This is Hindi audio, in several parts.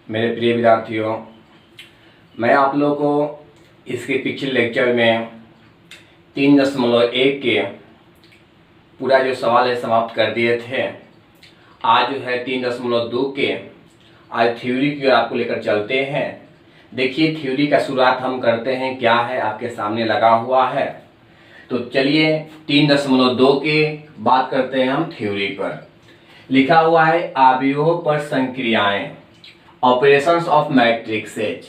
मेरे प्रिय विद्यार्थियों, मैं आप लोगों को इसके पिछले लेक्चर में 3.1 के पूरा जो सवाल है समाप्त कर दिए थे। आज जो है 3.2 के आज थ्योरी की ओर आपको लेकर चलते हैं। देखिए, थ्योरी का शुरुआत हम करते हैं, क्या है आपके सामने लगा हुआ है। तो चलिए 3.2 के बात करते हैं हम थ्योरी पर। लिखा हुआ है आव्यूहों पर संक्रियाएं, ऑपरेशंस ऑफ मैट्रिक्सेज।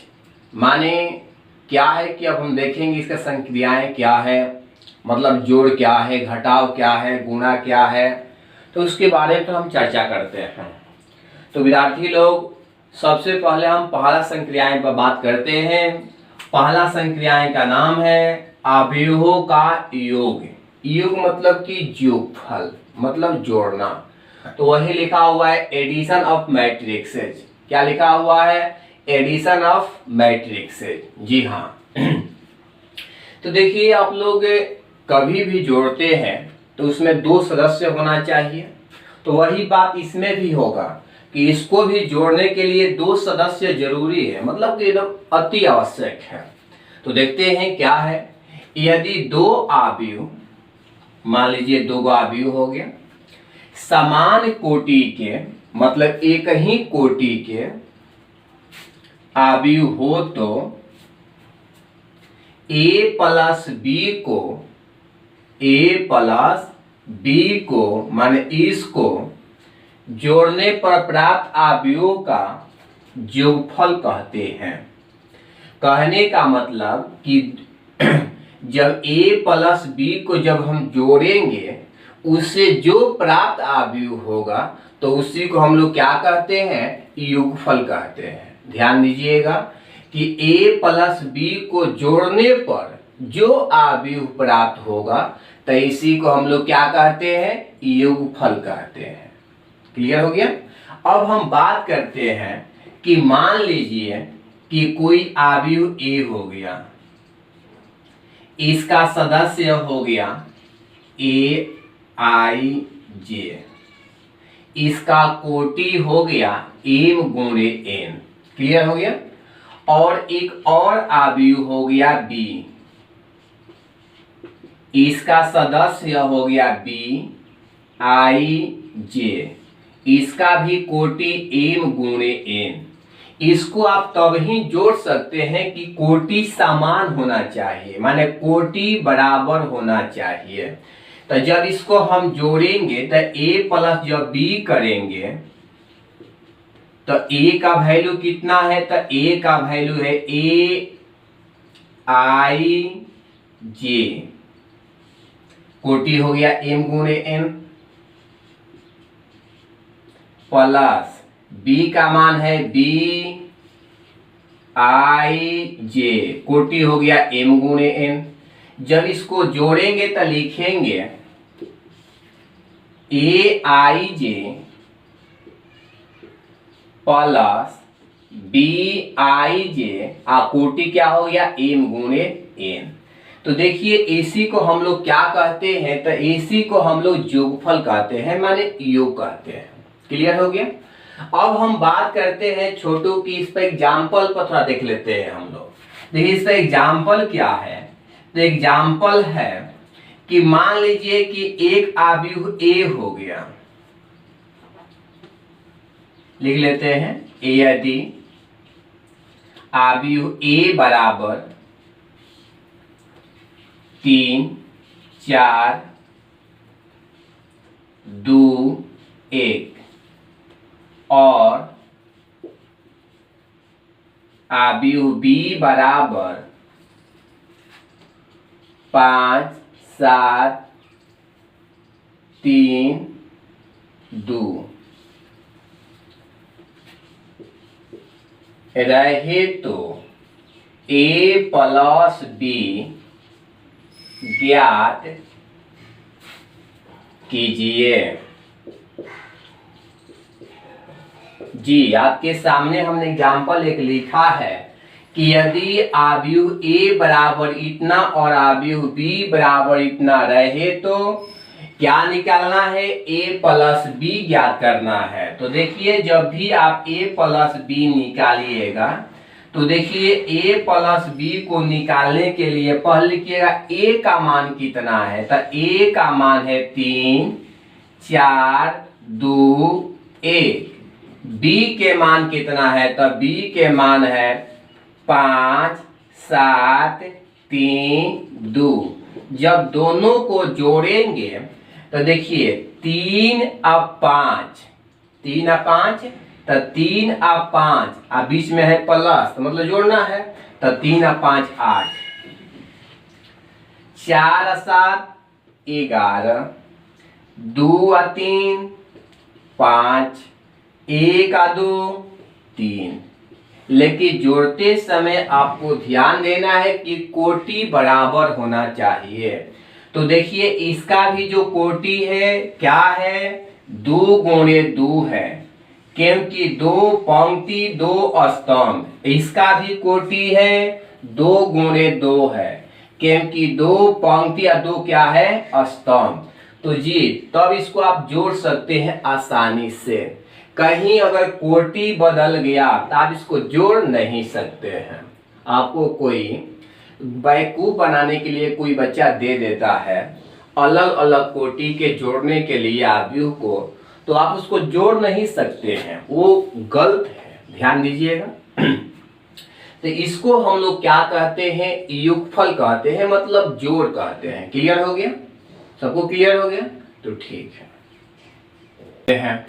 माने क्या है कि अब हम देखेंगे इसका संक्रियाएं क्या है, मतलब जोड़ क्या है, घटाव क्या है, गुणा क्या है, तो उसके बारे में तो हम चर्चा करते हैं। तो विद्यार्थी लोग, सबसे पहले हम पहला संक्रियाएं पर बात करते हैं। पहला संक्रियाएं का नाम है आव्यूहों का योग। योग मतलब कि जोगफल, मतलब जोड़ना। तो वही लिखा हुआ है एडिशन ऑफ मैट्रिक्सेज। क्या लिखा हुआ है? Addition of मैट्रिक्सेज। जी हाँ। तो देखिए, आप लोग कभी भी जोड़ते हैं तो उसमें 2 सदस्य होना चाहिए। तो वही बात इसमें भी होगा कि इसको भी जोड़ने के लिए 2 सदस्य जरूरी है, मतलब कि एकदम अति आवश्यक है। तो देखते हैं क्या है। यदि 2 आव्यूह, मान लीजिए 2 आव्यूह हो गया, समान कोटि के, मतलब एक ही कोटि के आव्यूह हो तो a प्लस बी को माने इसको जोड़ने पर प्राप्त आव्यूहों का जोगफल कहते हैं। कहने का मतलब कि जब a प्लस बी को जब हम जोड़ेंगे, उससे जो प्राप्त आव्यूह होगा तो उसी को हम लोग क्या कहते हैं? योगफल कहते हैं। ध्यान दीजिएगा कि a प्लस बी को जोड़ने पर जो आव्यूह प्राप्त होगा तो इसी को हम लोग क्या कहते हैं? योगफल कहते हैं। क्लियर हो गया? अब हम बात करते हैं कि मान लीजिए कि कोई आव्यूह a हो गया, इसका सदस्य हो गया a i j, इसका कोटि हो गया m गुणे n। क्लियर हो गया? और एक और आव्यूह हो गया b, इसका सदस्य हो गया b i j, इसका भी कोटि m गुणे n। इसको आप तब ही जोड़ सकते हैं कि कोटि समान होना चाहिए, माने कोटि बराबर होना चाहिए। तो जब इसको हम जोड़ेंगे तो a प्लस जब b करेंगे तो a का वैल्यू कितना है? तो a का वैल्यू है a i j, कोटि हो गया m गुणे n, प्लस b का मान है b i j, कोटि हो गया m गुणे n। जब इसको जोड़ेंगे तो लिखेंगे a i j plus b i j, कोटि क्या हो गया? m गुणे n। तो देखिए, AC को हम लोग क्या कहते हैं? तो AC को हम लोग जोगफल कहते हैं, माने योग कहते हैं। क्लियर हो गया? अब हम बात करते हैं छोटू की। इस पर एग्जाम्पल पर थोड़ा देख लेते हैं हम लोग। देखिए, इस पर एग्जाम्पल क्या है। तो एग्जाम्पल है कि मान लीजिए कि एक आव्यूह a हो गया, लिख लेते हैं यदि आव्यूह a बराबर 3, 4, 2, 1 और आव्यूह b बराबर 5, 7, 3, 2 रहे तो a प्लस b ज्ञात कीजिए। जी, आपके सामने हमने एग्जाम्पल एक लिखा है कि यदि आव्यूह a बराबर इतना और आव्यूह b बराबर इतना रहे तो क्या निकालना है, a प्लस बी ज्ञात करना है। तो देखिए जब भी आप a प्लस बी निकालिएगा तो देखिए a प्लस बी को निकालने के लिए पहले लिखिएगा a का मान कितना है। तो a का मान है 3 4 2 1। b के मान कितना है, तो b के मान है 5 7 3 2। जब दोनों को जोड़ेंगे तो देखिए 3 और 5, 3 और 5, तो 3 और 5 और बीच में है प्लस, तो मतलब जोड़ना है। तो 3 और 5 8, 4 और 7 11, 2 और 3 5, 1 और 2 3। लेकिन जोड़ते समय आपको ध्यान देना है कि कोटि बराबर होना चाहिए। तो देखिए इसका भी जो कोटि है क्या है, 2 गुणे 2 है, क्योंकि 2 पंक्ति 2 स्तंभ। इसका भी कोटि है 2 गुणे 2 है, क्योंकि 2 पंक्ति और 2 क्या है, स्तंभ। तो जी तब इसको आप जोड़ सकते हैं आसानी से। कहीं अगर कोटि बदल गया तो आप इसको जोड़ नहीं सकते हैं। आपको कोई बेवकूफ बनाने के लिए कोई बच्चा दे देता है अलग अलग कोटि के जोड़ने के लिए आव्यूह को, तो आप उसको जोड़ नहीं सकते हैं, वो गलत है, ध्यान दीजिएगा। तो इसको हम लोग क्या कहते हैं, योगफल कहते हैं, मतलब जोड़ कहते हैं। क्लियर हो गया, सबको क्लियर हो गया? तो ठीक है।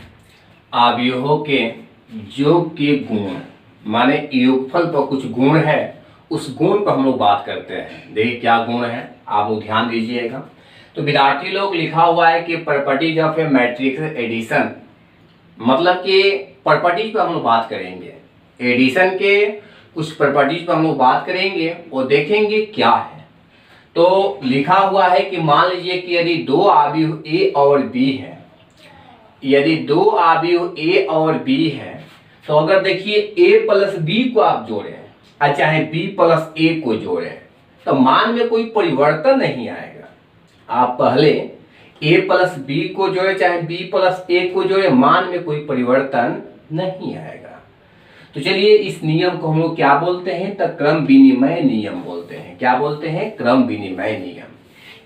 अवयवों के योग के गुण, माने योगफल पर कुछ गुण है, उस गुण पर हम लोग बात करते हैं। देखिए क्या गुण है, आप लोग ध्यान दीजिएगा। तो विद्यार्थी लोग लिखा हुआ है कि properties of a matrix addition, मतलब कि प्रॉपर्टीज पर हम लोग बात करेंगे, एडिशन के कुछ प्रॉपर्टीज पर हम लोग बात करेंगे और देखेंगे क्या है। तो लिखा हुआ है कि मान लीजिए कि यदि दो अवयव ए और बी है, यदि दो अवयव ए और बी है, तो अगर देखिए a प्लस बी को आप जोड़ें और चाहे b प्लस ए को जोड़ें, तो मान में कोई परिवर्तन नहीं आएगा। आप पहले a प्लस बी को जोड़े चाहे b प्लस ए को जोड़े, मान में कोई परिवर्तन नहीं आएगा। तो चलिए इस नियम को हम लोग क्या बोलते हैं, तो क्रम विनिमय नियम बोलते हैं। क्या बोलते हैं, क्रम विनिमय नियम।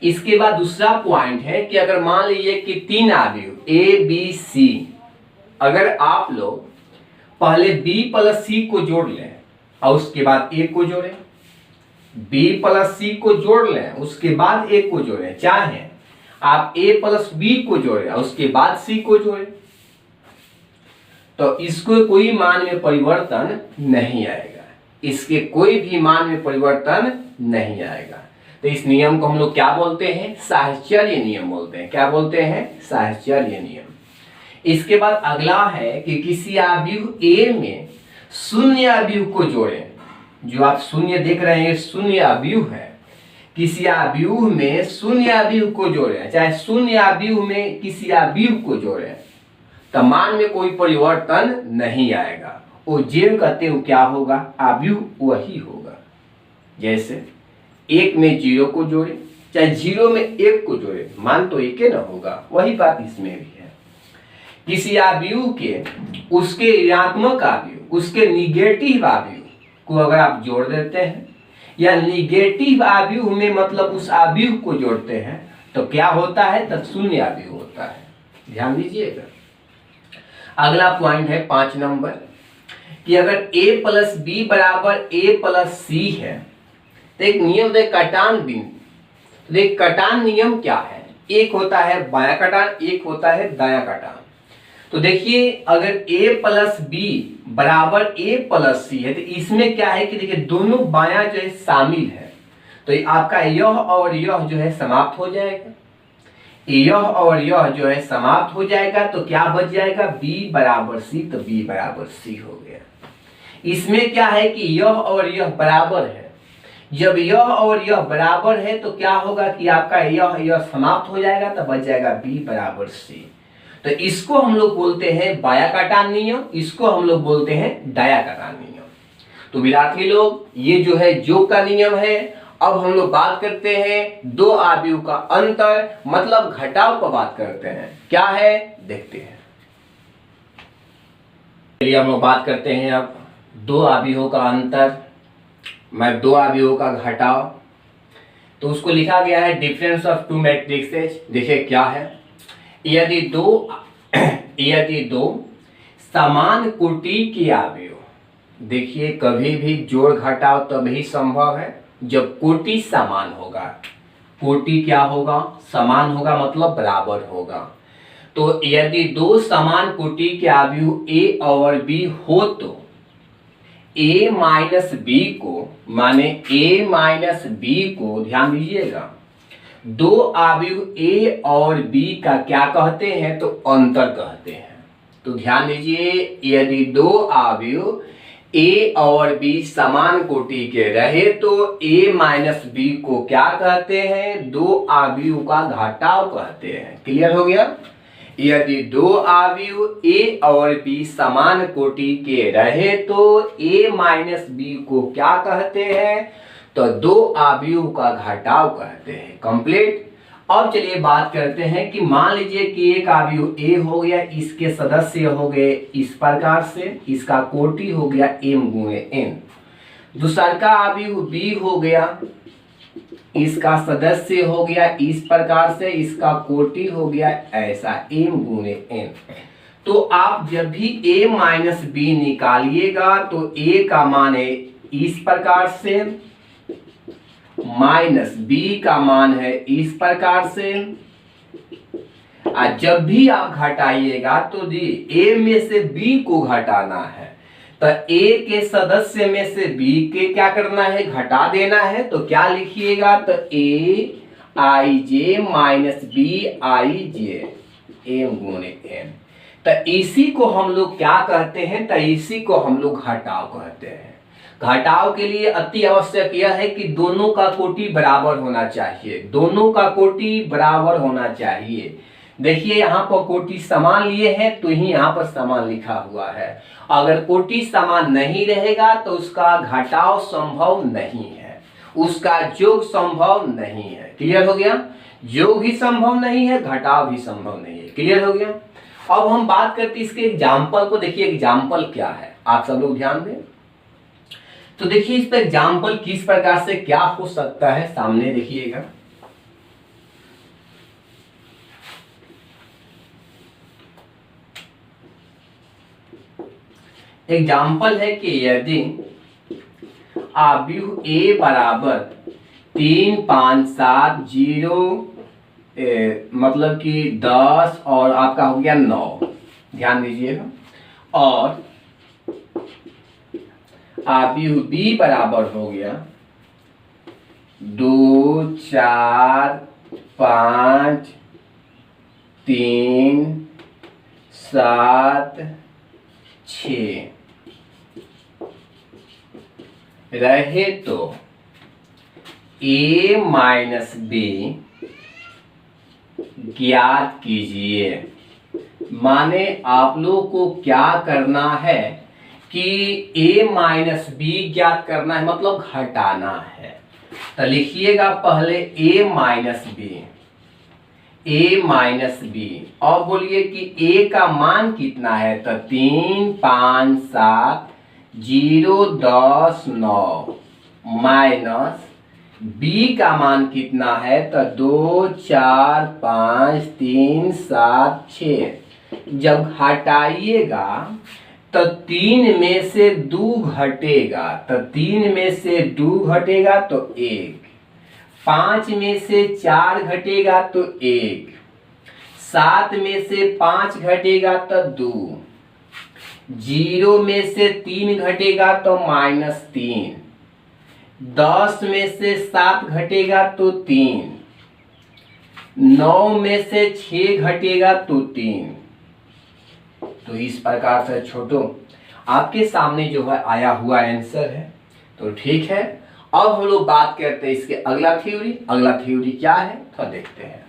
इसके बाद दूसरा पॉइंट है कि अगर मान लीजिए कि तीन अवयव ए बी सी, अगर आप लोग पहले b प्लस सी को जोड़ लें और उसके बाद a को जोड़ें, b प्लस सी को जोड़ लें उसके बाद a को जोड़ें, चाहे आप a प्लस b को जोड़ें और उसके बाद c को जोड़ें, तो इसको कोई मान में परिवर्तन नहीं आएगा, इसके कोई भी मान में परिवर्तन नहीं आएगा। तो इस नियम को हम लोग क्या बोलते हैं, साहचर्य नियम बोलते हैं। क्या बोलते हैं, साहचर्य नियम। इसके बाद अगला है कि किसी अवयव ए में शून्य अवयव को जोड़ें। जो आप शून्य देख रहे हैं शून्य अवयव है, किसी अवयव में शून्य अवयव को जोड़ें, चाहे शून्य अवयव में किसी अवयव को जोड़ें, तो मान में कोई परिवर्तन नहीं आएगा। वो जो कहते हैं क्या होगा, अवयव वही होगा। जैसे एक में 0 को जोड़े चाहे 0 में 1 को जोड़े, मान तो एक ही ना होगा, वही बात इसमें भी है। किसी अवयव के उसके ऋणात्मक अवयव, उसके निगेटिव अवयव को अगर आप जोड़ देते हैं या निगेटिव अवयव में मतलब उस अवयव को जोड़ते हैं, तो क्या होता है, तब शून्य अवयव होता है। ध्यान दीजिएगा। अगला पॉइंट है 5 नंबर कि अगर a प्लस बी बराबर a प्लस सी है, तो एक नियम है कटान बिंदु। देख कटान नियम क्या है, एक होता है बायां कटान, एक होता है दायां कटान। तो देखिए अगर a प्लस बी बराबर a प्लस सी है, तो इसमें क्या है कि देखिए दोनों बायां जो है शामिल है, तो आपका यह और यह जो है समाप्त हो जाएगा, यह और यह जो है समाप्त हो जाएगा। तो क्या बच जाएगा, b बराबर c, तो b बराबर c हो गया। इसमें क्या है कि यह और यह बराबर है, जब यह और यह बराबर है तो क्या होगा कि आपका यह समाप्त हो जाएगा, तो बच जाएगा b बराबर c। तो इसको हम लोग बोलते हैं बाया कटान नियम, इसको हम लोग बोलते हैं दाया कटान नियम। तो विद्यार्थी लोग ये जो है योग का नियम है अब हम लोग बात करते हैं दो आव्यूह का अंतर, मतलब घटाव पर बात करते हैं। क्या है देखते हैं। चलिए हम लोग बात करते हैं अब दो आव्यूहों का अंतर, मैं दो आव्यूहों का घटाव। तो उसको लिखा गया है डिफरेंस ऑफ टू मैट्रिक्सेस। देखिए क्या है, यदि दो समान कोटि के आव्यूह, देखिए कभी भी जोड़ घटाव तभी संभव है जब कोटि समान होगा। कोटि क्या होगा, समान होगा, मतलब बराबर होगा। तो यदि दो समान कोटि के आव्यूह ए और बी हो तो a माइनस बी को, माने a माइनस बी को, ध्यान दीजिएगा, दो आव्यूह a और b का क्या कहते हैं, तो अंतर कहते हैं। तो ध्यान दीजिए, यदि दो आव्यूह a और b समान कोटि के रहे तो a माइनस बी को क्या कहते हैं, दो आव्यूह का घटाव कहते हैं। क्लियर हो गया। यदि दो आव्यूह a और b समान कोटि के रहे तो a माइनस बी को क्या कहते हैं, तो दो आव्यूह का घटाव कहते हैं। कंप्लीट। अब चलिए बात करते हैं कि मान लीजिए कि एक आव्यूह a हो गया, इसके सदस्य हो गए इस प्रकार से, इसका कोटि हो गया m गुणे n। दूसरा का आव्यूह b हो गया, इसका सदस्य हो गया इस प्रकार से, इसका कोटि हो गया ऐसा m गुणे n। तो आप जब भी a माइनस बी निकालिएगा तो a का मान है इस प्रकार से, माइनस b का मान है इस प्रकार से। जब भी आप घटाइएगा तो a में से b को घटाना है, तो a के सदस्य में से b के क्या करना है, घटा देना है। तो क्या लिखिएगा, तो a I J minus B I J m गुणे n। तो इसी को हम लोग क्या कहते हैं, तो इसी को हम लोग घटाव कहते हैं। घटाव के लिए अति आवश्यक यह है कि दोनों का कोटि बराबर होना चाहिए, दोनों का कोटि बराबर होना चाहिए। देखिए यहाँ पर कोटि समान लिए हैं तो ही यहाँ पर समान लिखा हुआ है। अगर कोटि समान नहीं रहेगा तो उसका घटाव संभव नहीं है, उसका योग संभव नहीं है। क्लियर हो गया। योग ही संभव नहीं है, घटाव भी संभव नहीं है। क्लियर हो गया। अब हम बात करते हैं इसके एग्जाम्पल को। देखिए एग्जाम्पल क्या है, आप सब लोग ध्यान दें। तो देखिए इस पर एग्जाम्पल किस प्रकार से क्या हो सकता है, सामने देखिएगा। एग्जाम्पल है कि यदि आव्यूह a बराबर 3 5 7 0 मतलब कि 10 और आपका हो गया 9, ध्यान दीजिएगा, और आव्यूह b बराबर हो गया 2 4 5 3 7 6 रहे तो a माइनस बी ज्ञात कीजिए। माने आप लोगों को क्या करना है कि a माइनस बी ज्ञात करना है, मतलब घटाना है। तो लिखिएगा पहले a माइनस बी, और बोलिए कि a का मान कितना है, तो 3 5 7 0 10 9 माइनस b का मान कितना है, तो 2 4 5 3 7 6। जब घटाइएगा तो 3 में से 2 घटेगा, तो 3 में से 2 घटेगा तो 1, 5 में से 4 घटेगा तो 1, 7 में से 5 घटेगा तो 2, 0 में से 3 घटेगा तो -3, 10 में से 7 घटेगा तो 3, 9 में से 6 घटेगा तो 3। तो इस प्रकार से छोटो आपके सामने जो है आया हुआ आंसर है। तो ठीक है, अब हम लोग बात करते हैं इसके अगला थ्योरी। अगला थ्योरी क्या है तो देखते हैं।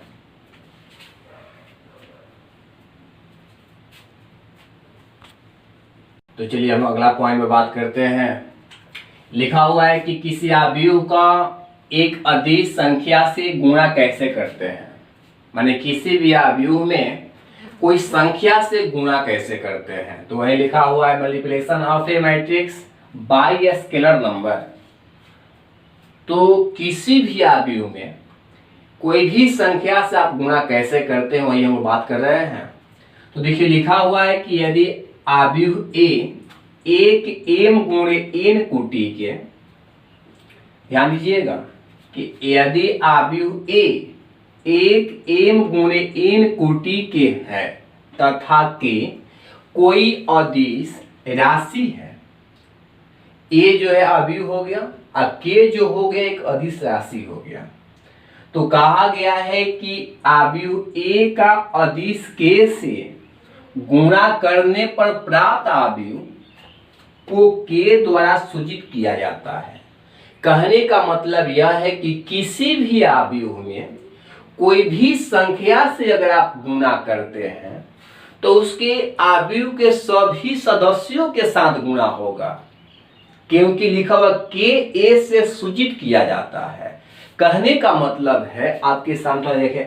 तो चलिए हम अगला पॉइंट में बात करते हैं। लिखा हुआ है कि किसी आव्यूह का एक अदिश संख्या से गुणा कैसे करते हैं, माने किसी भी अवयव में कोई संख्या से गुणा कैसे करते हैं। तो वही लिखा हुआ है multiplication of a matrix bye a scalar number. तो किसी भी अवयव में कोई भी संख्या से आप गुणा कैसे करते हैं वही हम बात कर रहे हैं। तो देखिए लिखा हुआ है कि यदि अवयव ए एक एम गुणे एन कोटि के, ध्यान दीजिएगा कि यदि अवयव ए एक एम गुणे एन कोटि के है तथा के कोई अदिश राशि है, ए जो है अवयव हो गया और के जो हो गया एक अदिश राशि हो गया। तो कहा गया है कि अवयव ए का अदिश के से गुणा करने पर प्राप्त अवयव को के द्वारा सूचित किया जाता है। कहने का मतलब यह है कि किसी भी अवयव में कोई भी संख्या से अगर आप गुणा करते हैं तो उसके अवयव के सभी सदस्यों के साथ गुणा होगा, क्योंकि लिखा हुआ के ए से सूचित किया जाता है। कहने का मतलब है आपके सामने देखें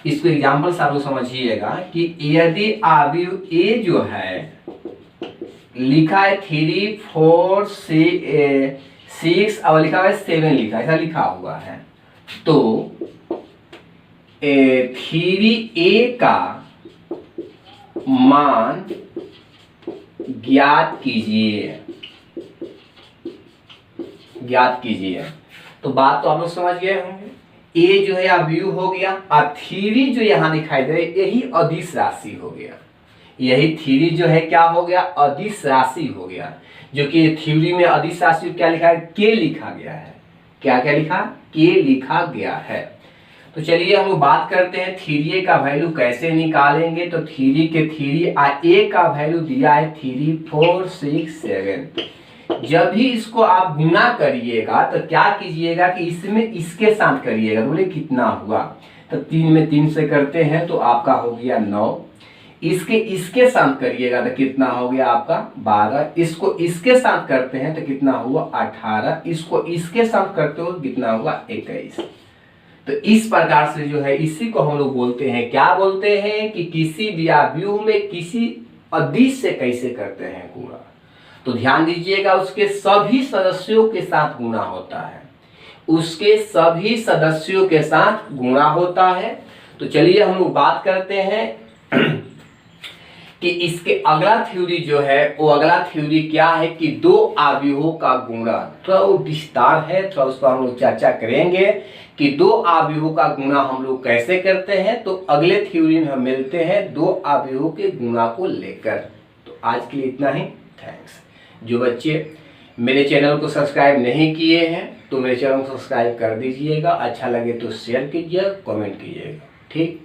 इसको एग्जाम्पल से आप लोग समझिएगा कि यदि अवयव ए जो है लिखा है 3 4 6 और लिखा है 7 लिखा ऐसा लिखा हुआ है, तो 3a का मान ज्ञात कीजिए। तो बात तो आप लोग समझ गए होंगे। ए जो है अवयव हो गया और 3 जो यहाँ दिखाई दे रहा है यही अदिश राशि हो गया। यही 3 जो है क्या हो गया, अदिश राशि हो गया, जो कि थ्योरी में अदिश राशि क्या लिखा है, के लिखा गया है। क्या क्या लिखा, के लिखा गया है। तो चलिए हम लोग बात करते हैं 3a का वैल्यू कैसे निकालेंगे। तो 3 के 3 और a का वैल्यू दिया है 3 4 6 7। जब भी इसको आप गुना करिएगा तो क्या कीजिएगा कि इसमें इसके साथ करिएगा। तो बोले कितना हुआ, तो 3 में 3 से करते हैं तो आपका हो गया 9। इसके साथ करिएगा तो कितना हो गया आपका 12। इसको इसके साथ करते हैं तो कितना हुआ 18। इसको इसके साथ करते हो कितना हुआ 21। तो इस प्रकार से जो है इसी को हम लोग बोलते हैं, क्या बोलते हैं कि किसी भी अवयव में किसी अदिश से कैसे करते हैं गुणा। तो ध्यान दीजिएगा उसके सभी सदस्यों के साथ गुणा होता है, उसके सभी सदस्यों के साथ गुणा होता है। तो चलिए हम लोग बात करते हैं कि इसके अगला थ्योरी जो है वो अगला थ्योरी क्या है कि दो अवयवों का गुणा। थोड़ा वो विस्तार है, थोड़ा उस पर हम लोग चर्चा करेंगे कि दो अवयवों का गुणा हम लोग कैसे करते हैं। तो अगले थ्योरी में हम मिलते हैं दो अवयवों के गुणा को लेकर। तो आज के लिए इतना ही, थैंक्स। जो बच्चे मेरे चैनल को सब्सक्राइब नहीं किए हैं तो मेरे चैनल को सब्सक्राइब कर दीजिएगा। अच्छा लगे तो शेयर कीजिएगा, कमेंट कीजिएगा। ठीक।